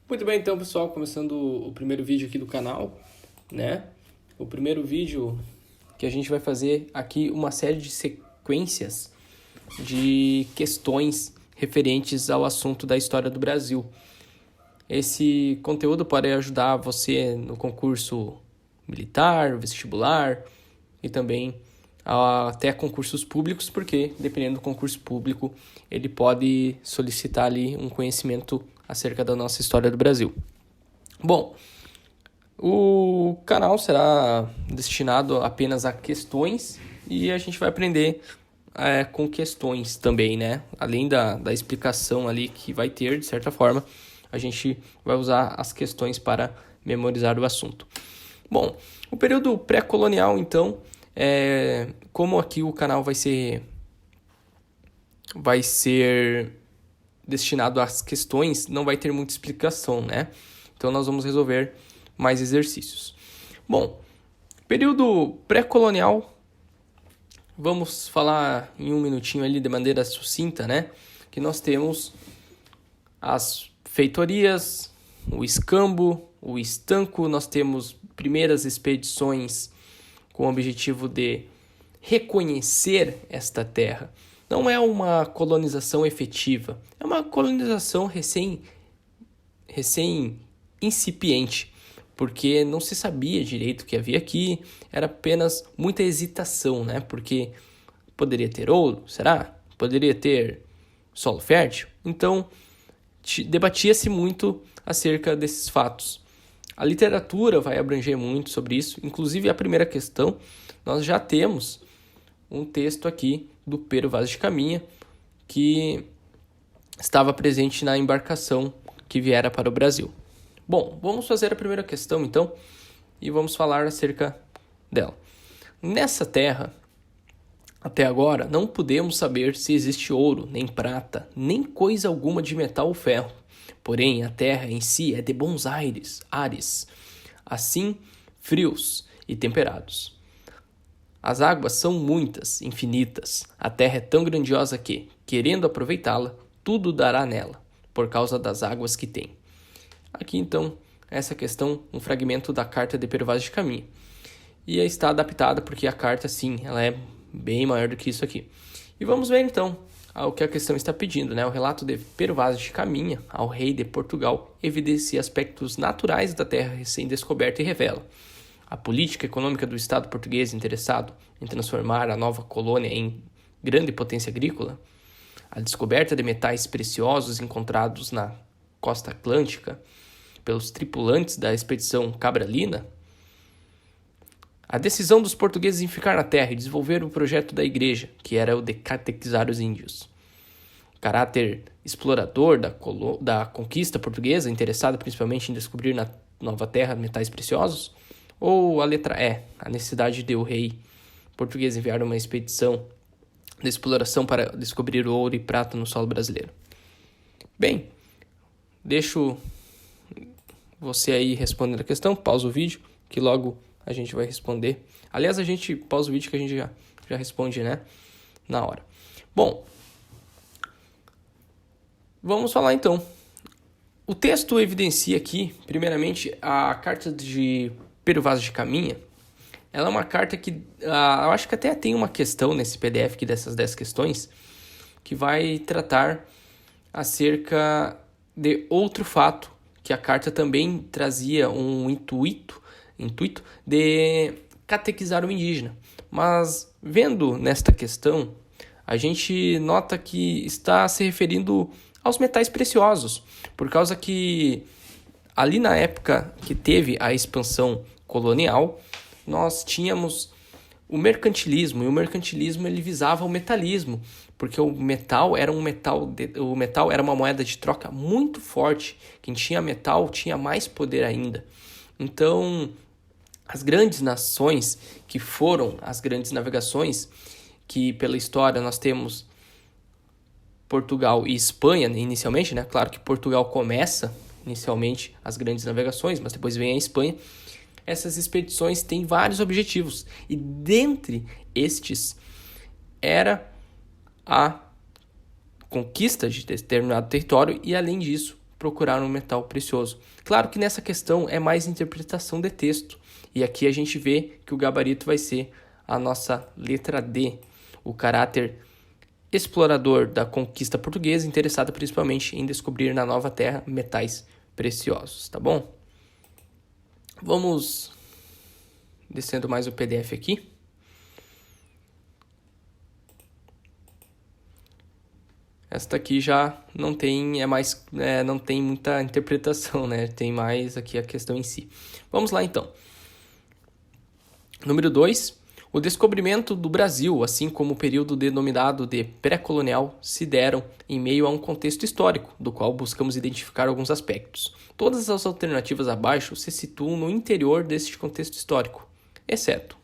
Muito bem, então, pessoal, começando o primeiro vídeo aqui do canal, né? O primeiro vídeo que a gente vai fazer aqui uma série de sequências de questões referentes ao assunto da história do Brasil. Esse conteúdo pode ajudar você no concurso militar, vestibular e também até concursos públicos, porque dependendo do concurso público, ele pode solicitar ali um conhecimento acerca da nossa história do Brasil. Bom, o canal será destinado apenas a questões e a gente vai aprender com questões também, né? Além da explicação ali que vai ter, de certa forma, a gente vai usar as questões para memorizar o assunto. Bom, o período pré-colonial, então, como aqui o canal vai ser destinado às questões, não vai ter muita explicação, né? Então nós vamos resolver mais exercícios. Bom, período pré-colonial, vamos falar em um minutinho ali de maneira sucinta, né? Que nós temos as feitorias, o escambo, o estanco, nós temos primeiras expedições com o objetivo de reconhecer esta terra. Não é uma colonização efetiva, é uma colonização recém incipiente, porque não se sabia direito o que havia aqui, era apenas muita hesitação, né? Porque poderia ter ouro, será? Poderia ter solo fértil? Então, debatia-se muito acerca desses fatos. A literatura vai abranger muito sobre isso, inclusive a primeira questão, nós já temos um texto aqui do Pero Vaz de Caminha, que estava presente na embarcação que viera para o Brasil. Bom, vamos fazer a primeira questão, então, e vamos falar acerca dela. Nessa terra, até agora, não podemos saber se existe ouro, nem prata, nem coisa alguma de metal ou ferro. Porém, a terra em si é de bons ares, assim frios e temperados. As águas são muitas, infinitas. A terra é tão grandiosa que, querendo aproveitá-la, tudo dará nela, por causa das águas que tem. Aqui, então, essa questão, um fragmento da carta de Pero Vaz de Caminha. E está adaptada porque a carta, sim, ela é bem maior do que isso aqui. E vamos ver, então, o que a questão está pedindo, né? O relato de Pero Vaz de Caminha ao rei de Portugal evidencia aspectos naturais da terra recém-descoberta e revela a política econômica do Estado português interessado em transformar a nova colônia em grande potência agrícola, a descoberta de metais preciosos encontrados na costa atlântica pelos tripulantes da expedição Cabralina, a decisão dos portugueses em ficar na terra e desenvolver o projeto da igreja, que era o de catequizar os índios, o caráter explorador da conquista portuguesa, interessado principalmente em descobrir na nova terra metais preciosos, ou a letra E, a necessidade de o rei português enviar uma expedição de exploração para descobrir o ouro e prata no solo brasileiro. Bem, deixo você aí respondendo a questão, pausa o vídeo, que logo a gente vai responder. Aliás, a gente pausa o vídeo que a gente já responde, né, na hora. Bom, vamos falar então. O texto evidencia aqui, primeiramente, a carta de Pero Vaz de Caminha. Ela é uma carta que eu acho que até tem uma questão nesse PDF aqui dessas 10 questões que vai tratar acerca de outro fato, que a carta também trazia um intuito de catequizar o indígena. Mas vendo nesta questão, a gente nota que está se referindo aos metais preciosos, por causa que ali na época que teve a expansão colonial, nós tínhamos o mercantilismo, e o mercantilismo ele visava o metalismo, porque o metal era uma moeda de troca muito forte. Quem tinha metal tinha mais poder ainda. Então, as grandes nações que foram as grandes navegações, que pela história nós temos Portugal e Espanha inicialmente, né? Claro que Portugal começa inicialmente as grandes navegações, mas depois vem a Espanha. Essas expedições têm vários objetivos, e dentre estes era a conquista de determinado território e, além disso, procurar um metal precioso. Claro que nessa questão é mais interpretação de texto, e aqui a gente vê que o gabarito vai ser a nossa letra D, o caráter explorador da conquista portuguesa, interessado principalmente em descobrir na nova terra metais preciosos, tá bom? Vamos descendo mais o PDF aqui. Esta aqui já não tem, não tem muita interpretação, né? Tem mais aqui a questão em si. Vamos lá então. Número 2. O descobrimento do Brasil, assim como o período denominado de pré-colonial, se deram em meio a um contexto histórico, do qual buscamos identificar alguns aspectos. Todas as alternativas abaixo se situam no interior deste contexto histórico, exceto.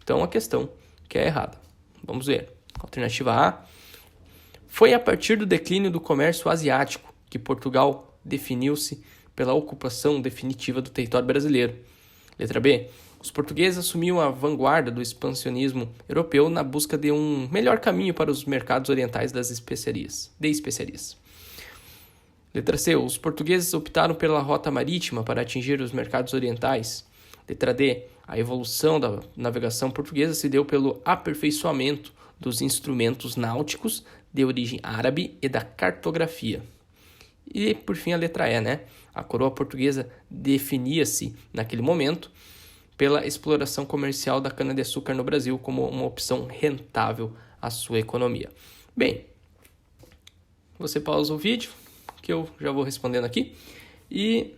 Então, a questão que é errada. Vamos ver. Alternativa A. Foi a partir do declínio do comércio asiático que Portugal definiu-se pela ocupação definitiva do território brasileiro. Letra B. Os portugueses assumiam a vanguarda do expansionismo europeu na busca de um melhor caminho para os mercados orientais de especiarias. Letra C. Os portugueses optaram pela rota marítima para atingir os mercados orientais. Letra D. A evolução da navegação portuguesa se deu pelo aperfeiçoamento dos instrumentos náuticos de origem árabe e da cartografia. E, por fim, a letra E, né? A coroa portuguesa definia-se, naquele momento, pela exploração comercial da cana-de-açúcar no Brasil como uma opção rentável à sua economia. Bem, você pausa o vídeo, que eu já vou respondendo aqui. E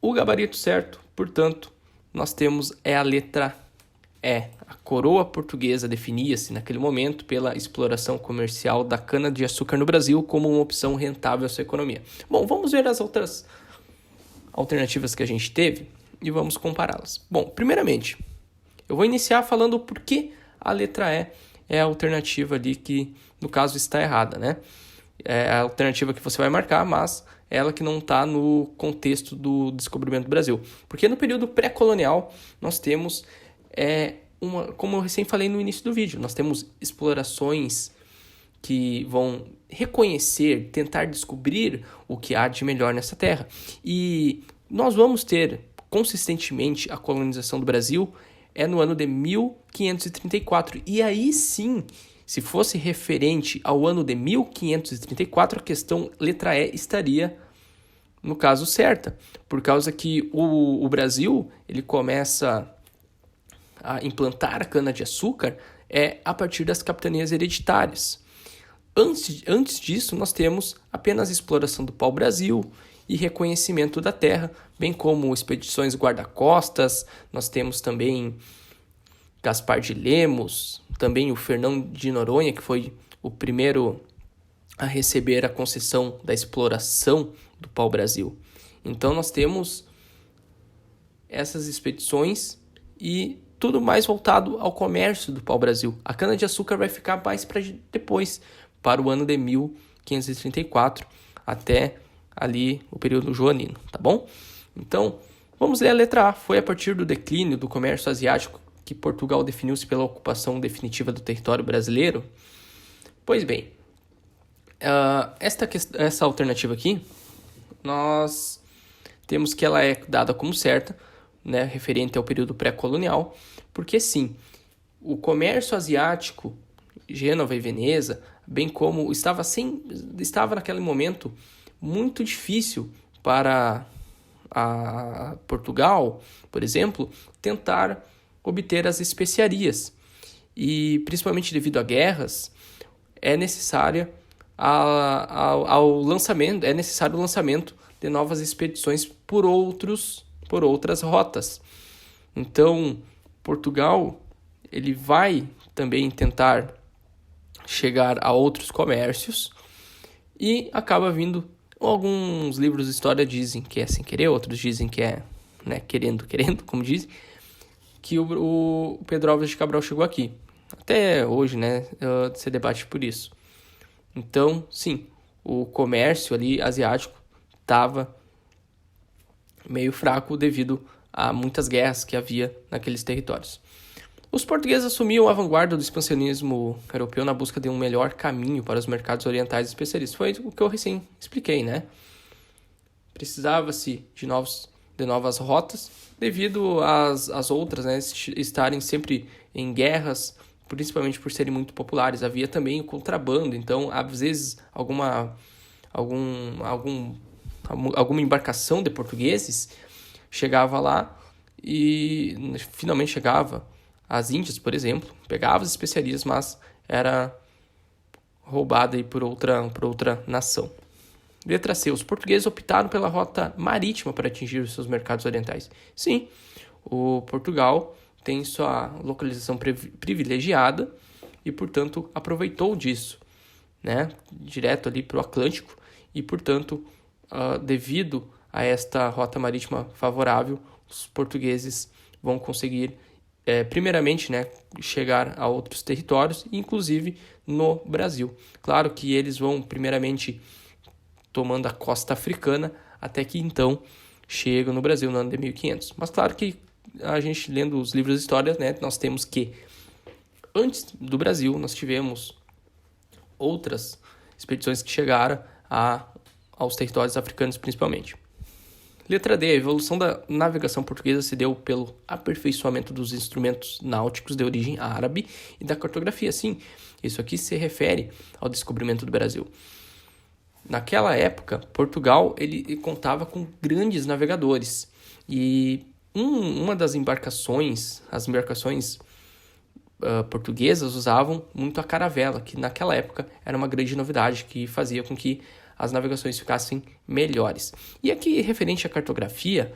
o gabarito certo, portanto, nós temos a letra E. A coroa portuguesa definia-se naquele momento pela exploração comercial da cana-de-açúcar no Brasil como uma opção rentável à sua economia. Bom, vamos ver as outras alternativas que a gente teve e vamos compará-las. Bom, primeiramente, eu vou iniciar falando por que a letra E é a alternativa ali que, no caso, está errada, né? É a alternativa que você vai marcar, mas ela que não está no contexto do descobrimento do Brasil. Porque no período pré-colonial, nós temos, como eu recém falei no início do vídeo, nós temos explorações que vão reconhecer, tentar descobrir o que há de melhor nessa terra. E nós vamos ter consistentemente a colonização do Brasil no ano de 1534. E aí sim, se fosse referente ao ano de 1534, a questão letra E estaria, no caso, certa. Por causa que o Brasil ele começa a implantar a cana-de-açúcar a partir das capitanias hereditárias. Antes disso, nós temos apenas exploração do pau-brasil e reconhecimento da terra, bem como expedições guarda-costas. Nós temos também Gaspar de Lemos, também o Fernão de Noronha, que foi o primeiro a receber a concessão da exploração do pau-brasil. Então nós temos essas expedições e tudo mais voltado ao comércio do pau-brasil. A cana-de-açúcar vai ficar mais para depois, para o ano de 1534, até ali o período joanino, tá bom? Então, vamos ler a letra A. Foi a partir do declínio do comércio asiático que Portugal definiu-se pela ocupação definitiva do território brasileiro? Pois bem, essa alternativa aqui, nós temos que ela é dada como certa, né, referente ao período pré-colonial, porque sim, o comércio asiático, Gênova e Veneza, bem como estava naquele momento muito difícil para a Portugal, por exemplo, tentar obter as especiarias. E principalmente devido a guerras, é necessário o lançamento de novas expedições por outras rotas. Então, Portugal ele vai também tentar chegar a outros comércios e acaba vindo. Alguns livros de história dizem que é sem querer, outros dizem que é, né, querendo, como dizem, que o Pedro Álvares de Cabral chegou aqui. Até hoje, né, se debate por isso. Então, sim, o comércio ali asiático estava meio fraco devido a muitas guerras que havia naqueles territórios. Os portugueses assumiam a vanguarda do expansionismo europeu na busca de um melhor caminho para os mercados orientais especialistas. Foi o que eu recém expliquei, né? Precisava-se de novas rotas, devido às outras, né, estarem sempre em guerras, principalmente por serem muito populares. Havia também o contrabando, então, às vezes, alguma embarcação de portugueses chegava lá e finalmente chegava às Índias, por exemplo, pegava as especiarias, mas era roubada aí por outra nação. Letra C. Os portugueses optaram pela rota marítima para atingir os seus mercados orientais. Sim, o Portugal tem sua localização privilegiada e, portanto, aproveitou disso, né? Direto ali para o Atlântico e, portanto, devido a esta rota marítima favorável, os portugueses vão conseguir, primeiramente, né, chegar a outros territórios, inclusive no Brasil. Claro que eles vão, primeiramente, tomando a costa africana, até que então chegam no Brasil no ano de 1500. Mas claro que a gente, lendo os livros de história, né, nós temos que, antes do Brasil, nós tivemos outras expedições que chegaram aos territórios africanos principalmente. Letra D. A evolução da navegação portuguesa se deu pelo aperfeiçoamento dos instrumentos náuticos de origem árabe e da cartografia. Sim, isso aqui se refere ao descobrimento do Brasil. Naquela época, Portugal ele contava com grandes navegadores e uma das embarcações, as embarcações portuguesas usavam muito a caravela, que naquela época era uma grande novidade que fazia com que as navegações ficassem melhores. E aqui, referente à cartografia,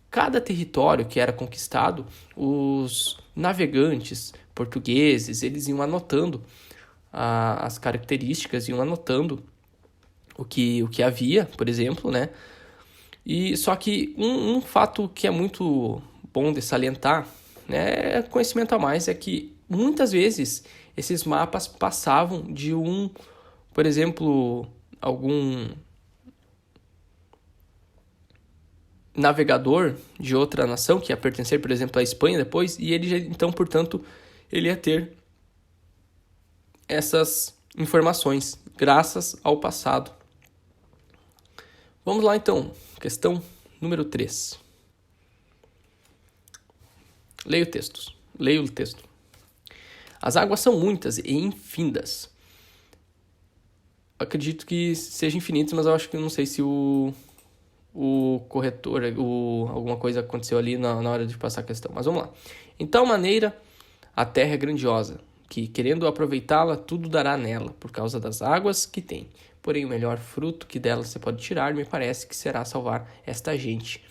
cada território que era conquistado, os navegantes portugueses, eles iam anotando as características, iam anotando o que havia, por exemplo, né? E só que um fato que é muito bom de salientar, né, conhecimento a mais, é que muitas vezes esses mapas passavam de por exemplo, algum navegador de outra nação que ia pertencer, por exemplo, à Espanha depois, e ele então, portanto, ele ia ter essas informações graças ao passado. Vamos lá então, questão número 3. Leia o texto. As águas são muitas e infindas. Acredito que seja infinitas, mas eu acho que não sei se o corretor, alguma coisa aconteceu ali na hora de passar a questão. Mas vamos lá. Em tal maneira, a terra é grandiosa, que, querendo aproveitá-la, tudo dará nela, por causa das águas que tem. Porém, o melhor fruto que dela você pode tirar, me parece que será salvar esta gente.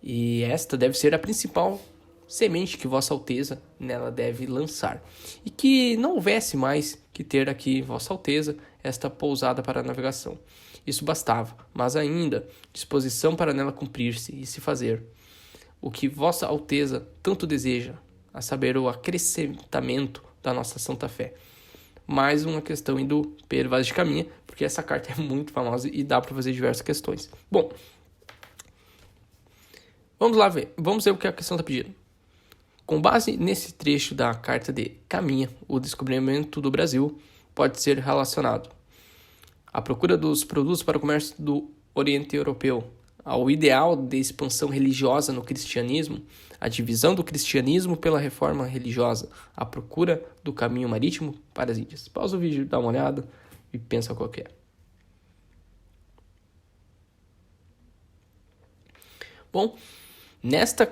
E esta deve ser a principal semente que Vossa Alteza nela deve lançar. E que não houvesse mais que ter aqui, Vossa Alteza, esta pousada para a navegação. Isso bastava, mas ainda disposição para nela cumprir-se e se fazer o que Vossa Alteza tanto deseja, a saber, o acrescentamento da nossa santa fé. Mais uma questão indo per Vaz de Caminha, porque essa carta é muito famosa e dá para fazer diversas questões. Bom, vamos lá ver. Vamos ver o que a questão está pedindo. Com base nesse trecho da carta de Caminha, o descobrimento do Brasil pode ser relacionado à procura dos produtos para o comércio do Oriente Europeu, ao ideal de expansão religiosa no cristianismo, a divisão do cristianismo pela reforma religiosa, a procura do caminho marítimo para as Índias. Pausa o vídeo, dá uma olhada e pensa qual que é. Bom, nesta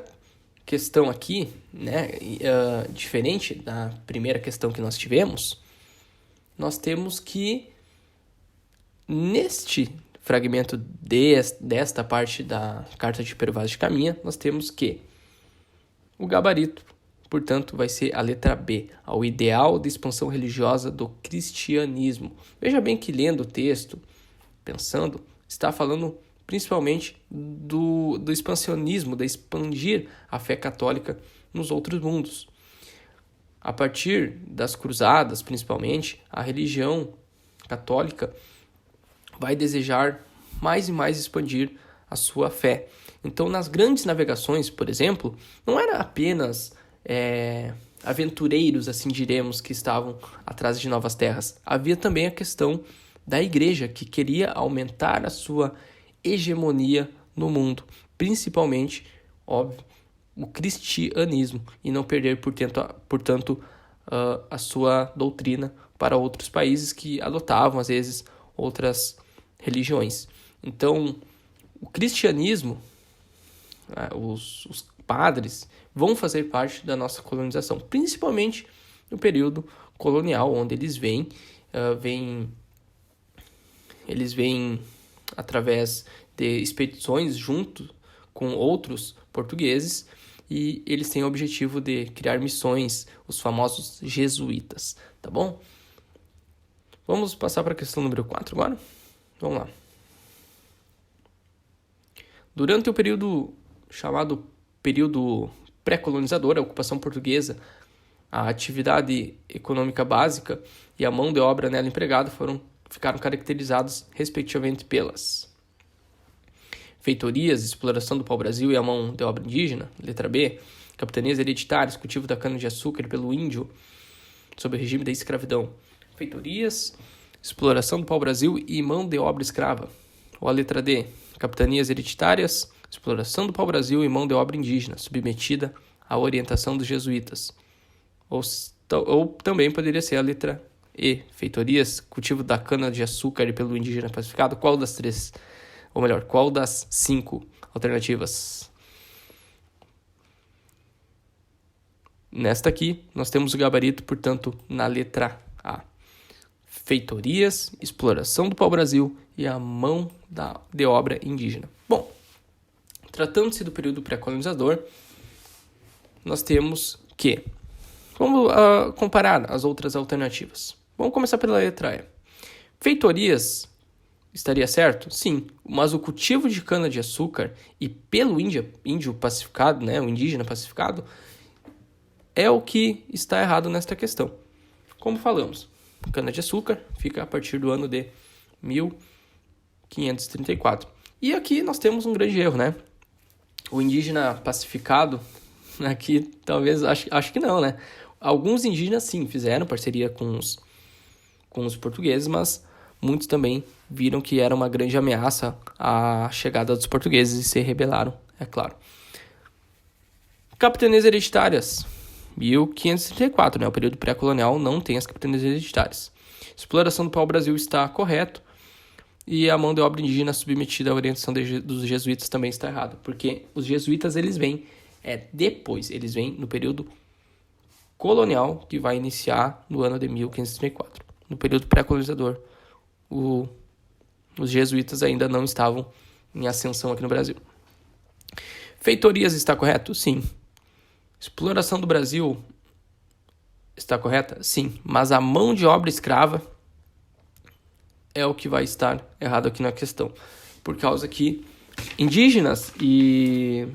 questão aqui, né, diferente da primeira questão que nós tivemos, nós temos que neste fragmento desta parte da carta de Per Vaz de Caminha, nós temos que o gabarito, portanto, vai ser a letra B, ao ideal de expansão religiosa do cristianismo. Veja bem que lendo o texto, pensando, está falando principalmente do expansionismo, de expandir a fé católica nos outros mundos. A partir das cruzadas, principalmente, a religião católica vai desejar mais e mais expandir a sua fé. Então, nas grandes navegações, por exemplo, não era apenas aventureiros, assim diremos, que estavam atrás de novas terras. Havia também a questão da igreja, que queria aumentar a sua hegemonia no mundo, principalmente, óbvio, o cristianismo, e não perder, portanto, a sua doutrina para outros países que adotavam, às vezes, outras religiões. Então, o cristianismo, os padres, vão fazer parte da nossa colonização, principalmente no período colonial, onde eles vêm através de expedições junto com outros portugueses, e eles têm o objetivo de criar missões, os famosos jesuítas, tá bom? Vamos passar para a questão número 4 agora? Vamos lá. Durante o período chamado período pré-colonizador, a ocupação portuguesa, a atividade econômica básica e a mão de obra nela empregada ficaram caracterizados, respectivamente, pelas feitorias, exploração do pau-brasil e a mão de obra indígena, letra B, capitanias hereditárias, cultivo da cana-de-açúcar pelo índio, sob o regime da escravidão. Feitorias, exploração do pau-brasil e mão de obra escrava. Ou a letra D, capitanias hereditárias, exploração do pau-brasil e mão de obra indígena, submetida à orientação dos jesuítas. Ou também poderia ser a letra E, feitorias, cultivo da cana-de-açúcar pelo indígena pacificado. Qual das 3? Ou melhor, qual das 5 alternativas? Nesta aqui, nós temos o gabarito, portanto, na letra A. Feitorias, exploração do pau-brasil e a mão de obra indígena. Bom, tratando-se do período pré-colonizador, nós temos que... Vamos comparar as outras alternativas. Vamos começar pela letra E. Feitorias estaria certo? Sim, mas o cultivo de cana-de-açúcar e pelo índio pacificado, né, o indígena pacificado, é o que está errado nesta questão. Como falamos, cana-de-açúcar fica a partir do ano de 1534. E aqui nós temos um grande erro, né? O indígena pacificado, aqui talvez, acho que não, né? Alguns indígenas sim fizeram parceria com os portugueses, mas muitos também viram que era uma grande ameaça à chegada dos portugueses e se rebelaram, é claro. Capitanias hereditárias, 1534, né? O período pré-colonial não tem as capitanias hereditárias. Exploração do pau-brasil está correto, e a mão de obra indígena submetida à orientação dos jesuítas também está errado, porque os jesuítas eles vêm depois, eles vêm no período colonial, que vai iniciar no ano de 1534. No período pré-colonizador, os jesuítas ainda não estavam em ascensão aqui no Brasil. Feitorias está correto? Sim. Exploração do Brasil está correta? Sim. Mas a mão de obra escrava é o que vai estar errado aqui na questão. Por causa que indígenas e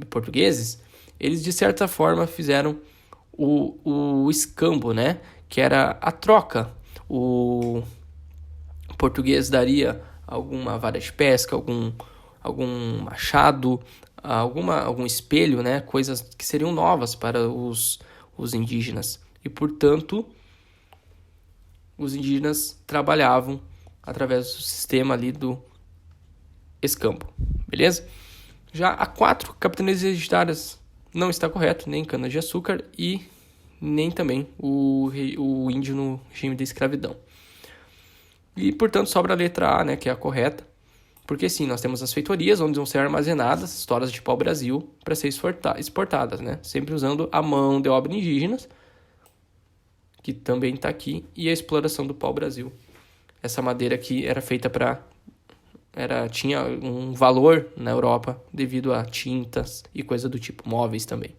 portugueses, eles de certa forma fizeram o escambo, né? Que era a troca. O português daria alguma vara de pesca, algum machado, algum espelho, né? Coisas que seriam novas para os indígenas. E, portanto, os indígenas trabalhavam através do sistema ali do escambo. Beleza? Já a 4, capitanias hereditárias, não está correto, nem cana-de-açúcar e nem também o índio no regime da escravidão. E, portanto, sobra a letra A, né, que é a correta, porque sim, nós temos as feitorias, onde vão ser armazenadas histórias de pau-brasil para ser exportadas, né, sempre usando a mão de obra indígenas, que também está aqui, e a exploração do pau-brasil. Essa madeira aqui era feita tinha um valor na Europa devido a tintas e coisa do tipo, móveis também.